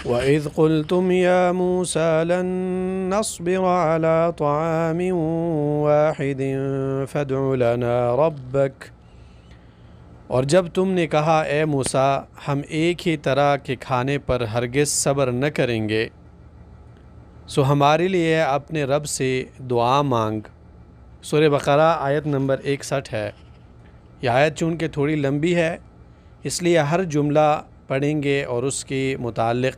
وَإِذْ قُلْتُمْ يَا مُوسَى لَن نَّصْبِرَ عَلَىٰ طَعَامٍ وَاحِدٍ فَادْعُ لَنَا رَبَّكَ، اور جب تم نے کہا اے موسیٰ ہم ایک ہی طرح کے کھانے پر ہرگز صبر نہ کریں گے، سو ہمارے لیے اپنے رب سے دعا مانگ۔ سورہ بقرہ آیت نمبر 61 ہے۔ یہ آیت چونکہ تھوڑی لمبی ہے اس لیے ہر جملہ پڑھیں گے اور اس کے متعلق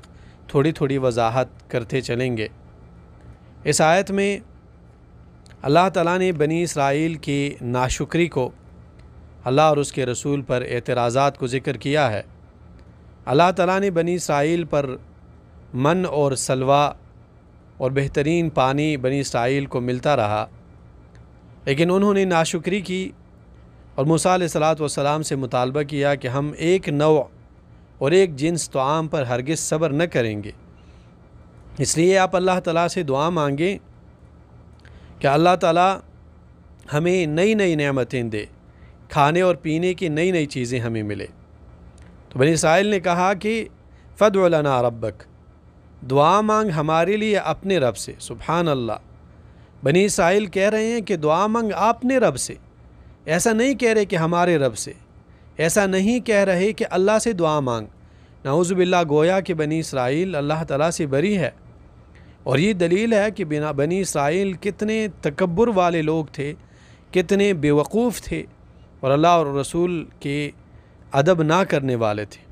تھوڑی تھوڑی وضاحت کرتے چلیں گے۔ اس آیت میں اللہ تعالیٰ نے بنی اسرائیل کی ناشکری کو، اللہ اور اس کے رسول پر اعتراضات کو ذکر کیا ہے۔ اللہ تعالیٰ نے بنی اسرائیل پر من اور سلوہ اور بہترین پانی بنی اسرائیل کو ملتا رہا، لیکن انہوں نے ناشکری کی اور موسیٰ علیہ السلام سے مطالبہ کیا کہ ہم ایک نوع اور ایک جنس طعام پر ہرگز صبر نہ کریں گے۔ اس لیے آپ اللہ تعالیٰ سے دعا مانگیں کہ اللہ تعالیٰ ہمیں نئی نئی نعمتیں دے، کھانے اور پینے کی نئی نئی چیزیں ہمیں ملے۔ تو بنی اسرائیل نے کہا کہ فَادْعُ لَنَا رَبَّكَ، دعا مانگ ہمارے لیے اپنے رب سے۔ سبحان اللہ، بنی اسرائیل کہہ رہے ہیں کہ دعا مانگ اپنے رب سے، ایسا نہیں کہہ رہے کہ ہمارے رب سے، ایسا نہیں کہہ رہے کہ اللہ سے دعا مانگ۔ نعوذ باللہ، گویا کہ بنی اسرائیل اللہ تعالیٰ سے بری ہے، اور یہ دلیل ہے کہ بنی اسرائیل کتنے تکبر والے لوگ تھے، کتنے بیوقوف تھے، اور اللہ اور رسول کے ادب نہ کرنے والے تھے۔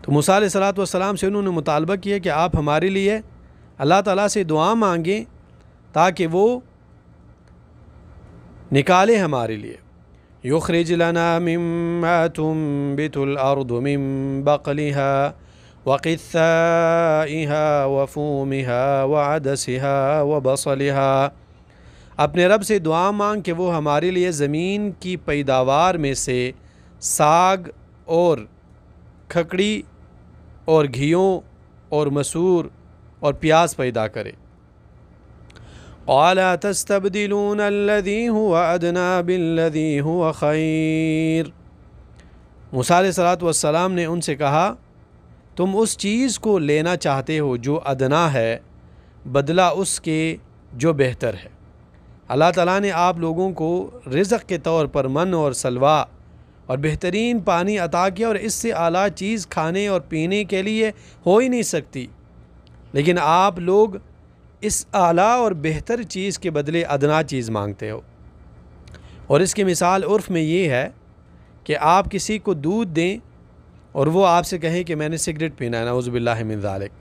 تو موسیٰ علیہ السلام سے انہوں نے مطالبہ کیا کہ آپ ہمارے لیے اللہ تعالیٰ سے دعا مانگیں تاکہ وہ نکالے ہمارے لیے۔ یخرج لنا مما تنبت الارض من بقلها وقثائها وفومها وعدسها وبصلها، اپنے رب سے دعا مانگ کہ وہ ہمارے لیے زمین کی پیداوار میں سے ساگ اور کھکڑی اور گھیوں اور مسور اور پیاز پیدا کرے۔ قال تستبدلون الذي هو ادنى بالذي هو خير، موسیٰ علیہ السلام نے ان سے کہا تم اس چیز کو لینا چاہتے ہو جو ادنا ہے بدلہ اس کے جو بہتر ہے۔ اللہ تعالیٰ نے آپ لوگوں کو رزق کے طور پر من اور سلوہ اور بہترین پانی عطا کیا، اور اس سے اعلیٰ چیز کھانے اور پینے کے لیے ہو ہی نہیں سکتی، لیکن آپ لوگ اس اعلیٰ اور بہتر چیز کے بدلے ادنا چیز مانگتے ہو۔ اور اس کی مثال عرف میں یہ ہے کہ آپ کسی کو دودھ دیں اور وہ آپ سے کہے کہ میں نے سگریٹ پینا ہے، نعوذ باللہ من ذالک۔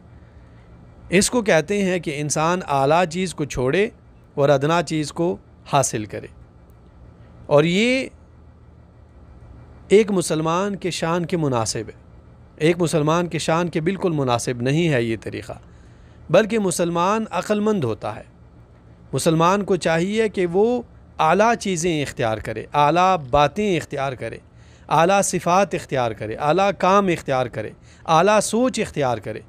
اس کو کہتے ہیں کہ انسان اعلیٰ چیز کو چھوڑے اور ادنا چیز کو حاصل کرے، اور یہ ایک مسلمان کے شان کے مناسب ہے، ایک مسلمان کے شان کے بالکل مناسب نہیں ہے یہ طریقہ، بلکہ مسلمان عقل مند ہوتا ہے۔ مسلمان کو چاہیے کہ وہ اعلیٰ چیزیں اختیار کرے، اعلیٰ باتیں اختیار کرے، اعلیٰ صفات اختیار کرے، اعلیٰ کام اختیار کرے، اعلیٰ سوچ اختیار کرے،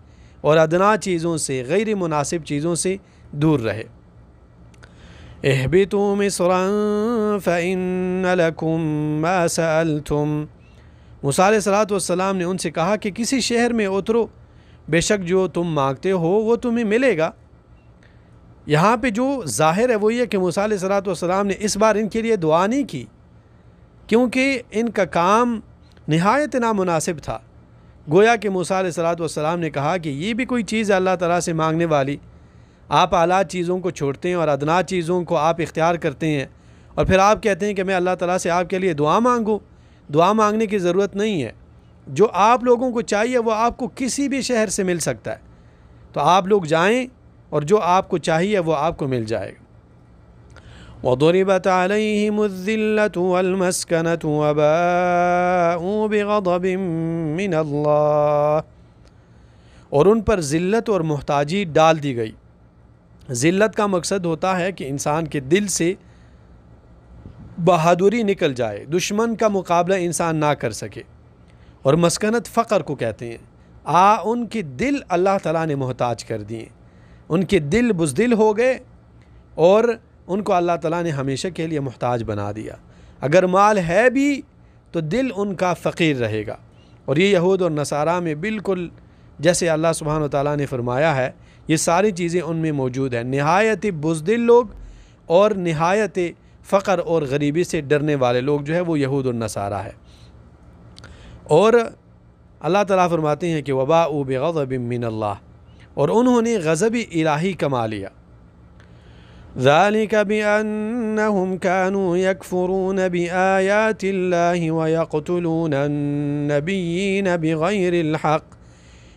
اور ادنا چیزوں سے، غیر مناسب چیزوں سے دور رہے۔ اہبطوا مصرا فإن لكم ما سألتم، موسیٰ علیہ السلام نے ان سے کہا کہ کسی شہر میں اترو، بے شک جو تم مانگتے ہو وہ تمہیں ملے گا۔ یہاں پہ جو ظاہر ہے وہ یہ کہ موسیٰ علیہ السلام نے اس بار ان کے لیے دعا نہیں کی، کیونکہ ان کا کام نہایت نامناسب تھا۔ گویا کہ موسیٰ علیہ السلام نے کہا کہ یہ بھی کوئی چیز ہے اللہ تعالیٰ سے مانگنے والی، آپ اعلیٰ چیزوں کو چھوڑتے ہیں اور ادنا چیزوں کو آپ اختیار کرتے ہیں، اور پھر آپ کہتے ہیں کہ میں اللہ تعالیٰ سے آپ کے لیے دعا مانگوں۔ دعا مانگنے کی ضرورت نہیں ہے، جو آپ لوگوں کو چاہیے وہ آپ کو کسی بھی شہر سے مل سکتا ہے، تو آپ لوگ جائیں اور جو آپ کو چاہیے وہ آپ کو مل جائے گا۔ وَضُرِبَتْ عَلَيْهِمُ الذِّلَّةُ وَالْمَسْكَنَةُ وَبَاءُوا بِغَضَبٍ مِّنَ اللَّهِ، اور ان پر ذلت اور محتاجی ڈال دی گئی۔ ذلت کا مقصد ہوتا ہے کہ انسان کے دل سے بہادری نکل جائے، دشمن کا مقابلہ انسان نہ کر سکے، اور مسکنت فقر کو کہتے ہیں۔ ان کے دل اللہ تعالیٰ نے محتاج کر دیے، ان کے دل بزدل ہو گئے، اور ان کو اللہ تعالیٰ نے ہمیشہ کے لیے محتاج بنا دیا۔ اگر مال ہے بھی تو دل ان کا فقیر رہے گا، اور یہ یہود اور نصارہ میں بالکل جیسے اللہ سبحانہ و تعالیٰ نے فرمایا ہے، یہ ساری چیزیں ان میں موجود ہیں۔ نہایت بزدل لوگ اور نہایت فقر اور غریبی سے ڈرنے والے لوگ جو ہے وہ یہود النصارہ ہے۔ اور اللہ تعالیٰ فرماتے ہیں کہ وباءوا بغضب من اللہ، اور انہوں نے غضب الہی کما لیا۔ ذَلِكَ بِأَنَّهُمْ كَانُوا يَكْفُرُونَ بِآيَاتِ اللَّهِ وَيَقْتُلُونَ النَّبِيِّينَ بِغَيْرِ الْحَقِّ،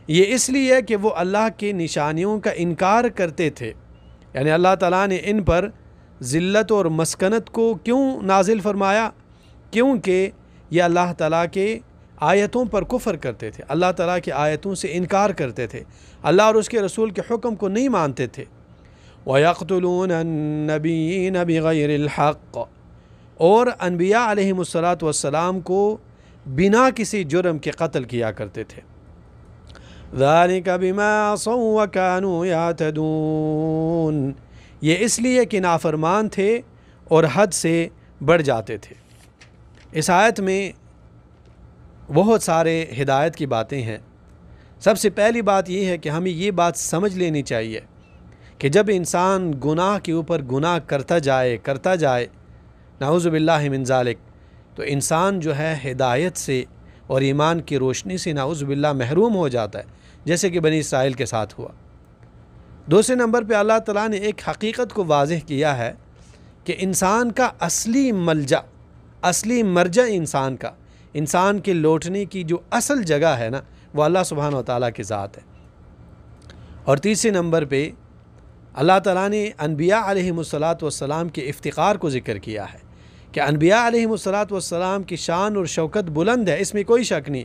یہ اس لیے کہ وہ اللہ کے نشانیوں کا انکار کرتے تھے۔ یعنی اللہ تعالیٰ نے ان پر ذلت اور مسکنت کو کیوں نازل فرمایا؟ کیونکہ یہ اللہ تعالیٰ کے آیتوں پر کفر کرتے تھے، اللہ تعالیٰ کی آیتوں سے انکار کرتے تھے، اللہ اور اس کے رسول کے حکم کو نہیں مانتے تھے۔ وَيَقْتُلُونَ النَّبِيِّينَ بِغَيْرِ الْحَقِّ، اور انبیاء علیہم السلام کو بنا کسی جرم کے قتل کیا کرتے تھے۔ ذَلِكَ بِمَا عَصَوْا وَكَانُوا يَعْتَدُونَ، یہ اس لیے کہ نافرمان تھے اور حد سے بڑھ جاتے تھے۔ اس آیت میں بہت سارے ہدایت کی باتیں ہیں۔ سب سے پہلی بات یہ ہے کہ ہمیں یہ بات سمجھ لینی چاہیے کہ جب انسان گناہ کے اوپر گناہ کرتا جائے نعوذ باللہ من ذالک، تو انسان جو ہے ہدایت سے اور ایمان کی روشنی سے نعوذ باللہ محروم ہو جاتا ہے، جیسے کہ بنی اسرائیل کے ساتھ ہوا۔ دوسرے نمبر پہ اللہ تعالیٰ نے ایک حقیقت کو واضح کیا ہے کہ انسان کا اصلی مرجع انسان کے لوٹنے کی جو اصل جگہ ہے نا، وہ اللہ سبحانہ و تعالیٰ کی ذات ہے۔ اور تیسرے نمبر پہ اللہ تعالیٰ نے انبیاء علیہم السلام کے افتخار کو ذکر کیا ہے کہ انبیاء علیہم السلام کی شان اور شوکت بلند ہے، اس میں کوئی شک نہیں،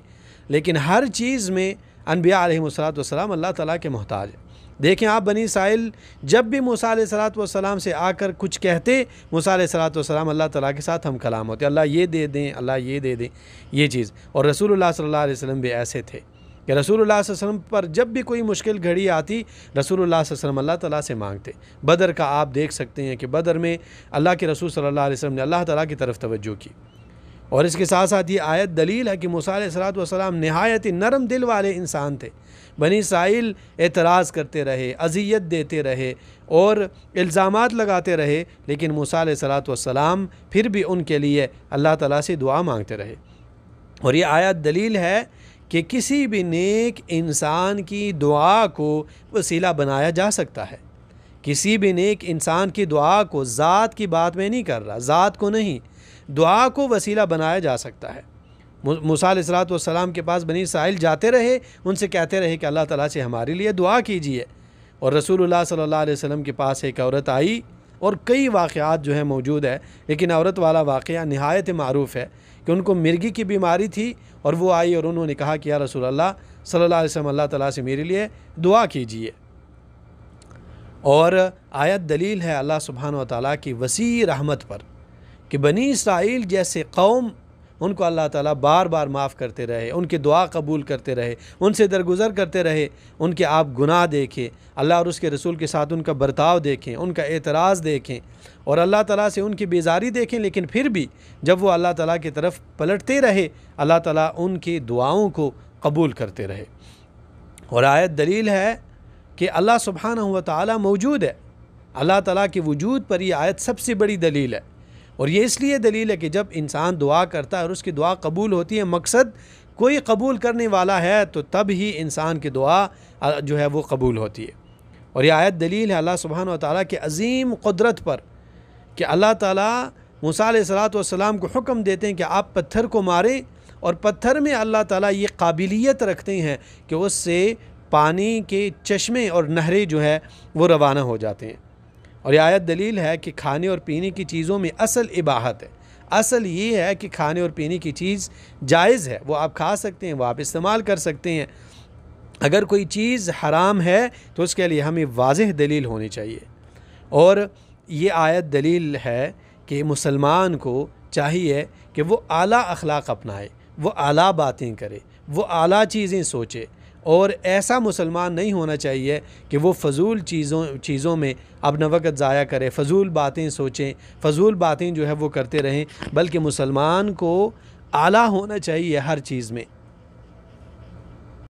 لیکن ہر چیز میں انبیاء علیہم السلام اللہ تعالیٰ کے محتاج ہیں۔ دیکھیں آپ بنی اسرائیل جب بھی موسیٰ علیہ السلام سے آ کر کچھ کہتے، موسیٰ علیہ السلام اللہ تعالیٰ کے ساتھ ہم کلام ہوتے، اللہ یہ دے دیں، اللہ یہ دے دیں، یہ چیز۔ اور رسول اللہ صلی اللہ علیہ وسلم بھی ایسے تھے کہ رسول اللہ صلی اللہ علیہ وسلم پر جب بھی کوئی مشکل گھڑی آتی، رسول اللہ صلی اللہ علیہ وسلم اللہ تعالیٰ سے مانگتے۔ بدر کا آپ دیکھ سکتے ہیں کہ بدر میں اللہ کے رسول صلی اللہ علیہ وسلم نے اللہ تعالیٰ کی طرف توجہ کی۔ اور اس کے ساتھ ساتھ یہ آیت دلیل ہے کہ موسیٰ علیہ السلام نہایت نرم دل والے انسان تھے۔ بنی اسرائیل اعتراض کرتے رہے، اذیت دیتے رہے اور الزامات لگاتے رہے، لیکن موسیٰ علیہ السلام پھر بھی ان کے لیے اللہ تعالیٰ سے دعا مانگتے رہے۔ اور یہ آیت دلیل ہے کہ کسی بھی نیک انسان کی دعا کو وسیلہ بنایا جا سکتا ہے۔ کسی بھی نیک انسان کی دعا کو، ذات کی بات میں نہیں کر رہا، ذات کو نہیں، دعا کو وسیلہ بنایا جا سکتا ہے۔ موسیٰ علیہ السلام کے پاس بنی اسرائیل جاتے رہے، ان سے کہتے رہے کہ اللہ تعالیٰ سے ہمارے لیے دعا کیجیے۔ اور رسول اللہ صلی اللہ علیہ وسلم کے پاس ایک عورت آئی، اور کئی واقعات جو ہیں موجود ہے، لیکن عورت والا واقعہ نہایت معروف ہے کہ ان کو مرگی کی بیماری تھی، اور وہ آئی اور انہوں نے کہا کہ یا رسول اللہ صلی اللہ علیہ وسلم اللہ تعالیٰ سے میرے لیے دعا کیجیے۔ اور آیت دلیل ہے اللہ سبحانہ و تعالیٰ کی وسیع رحمت پر کہ بنی اسرائیل جیسے قوم، ان کو اللہ تعالیٰ بار بار معاف کرتے رہے، ان کی دعا قبول کرتے رہے، ان سے درگزر کرتے رہے، ان کے آپ گناہ دیکھیں، اللہ اور اس کے رسول کے ساتھ ان کا برتاؤ دیکھیں، ان کا اعتراض دیکھیں، اور اللہ تعالیٰ سے ان کی بیزاری دیکھیں، لیکن پھر بھی جب وہ اللہ تعالیٰ کی طرف پلٹتے رہے، اللہ تعالیٰ ان کی دعاؤں کو قبول کرتے رہے۔ اور آیت دلیل ہے کہ اللہ سبحانہ و تعالیٰ موجود ہے، اللہ تعالیٰ کے وجود پر یہ آیت سب سے بڑی دلیل ہے۔ اور یہ اس لیے دلیل ہے کہ جب انسان دعا کرتا ہے اور اس کی دعا قبول ہوتی ہے، مقصد کوئی قبول کرنے والا ہے تو تب ہی انسان کی دعا جو ہے وہ قبول ہوتی ہے۔ اور یہ آیت دلیل ہے اللہ سبحانہ و تعالیٰ کے عظیم قدرت پر کہ اللہ تعالیٰ موسیٰ علیہ السلام کو حکم دیتے ہیں کہ آپ پتھر کو ماریں، اور پتھر میں اللہ تعالیٰ یہ قابلیت رکھتے ہیں کہ اس سے پانی کے چشمے اور نہریں جو ہے وہ روانہ ہو جاتے ہیں۔ اور یہ آیت دلیل ہے کہ کھانے اور پینے کی چیزوں میں اصل اباحت ہے، اصل یہ ہے کہ کھانے اور پینے کی چیز جائز ہے، وہ آپ کھا سکتے ہیں، وہ آپ استعمال کر سکتے ہیں۔ اگر کوئی چیز حرام ہے تو اس کے لیے ہمیں واضح دلیل ہونی چاہیے۔ اور یہ آیت دلیل ہے کہ مسلمان کو چاہیے کہ وہ اعلیٰ اخلاق اپنائے، وہ اعلیٰ باتیں کرے، وہ اعلیٰ چیزیں سوچے، اور ایسا مسلمان نہیں ہونا چاہیے کہ وہ فضول چیزوں میں اپنا وقت ضائع کرے، فضول باتیں سوچیں، فضول باتیں جو ہے وہ کرتے رہیں، بلکہ مسلمان کو اعلیٰ ہونا چاہیے ہر چیز میں۔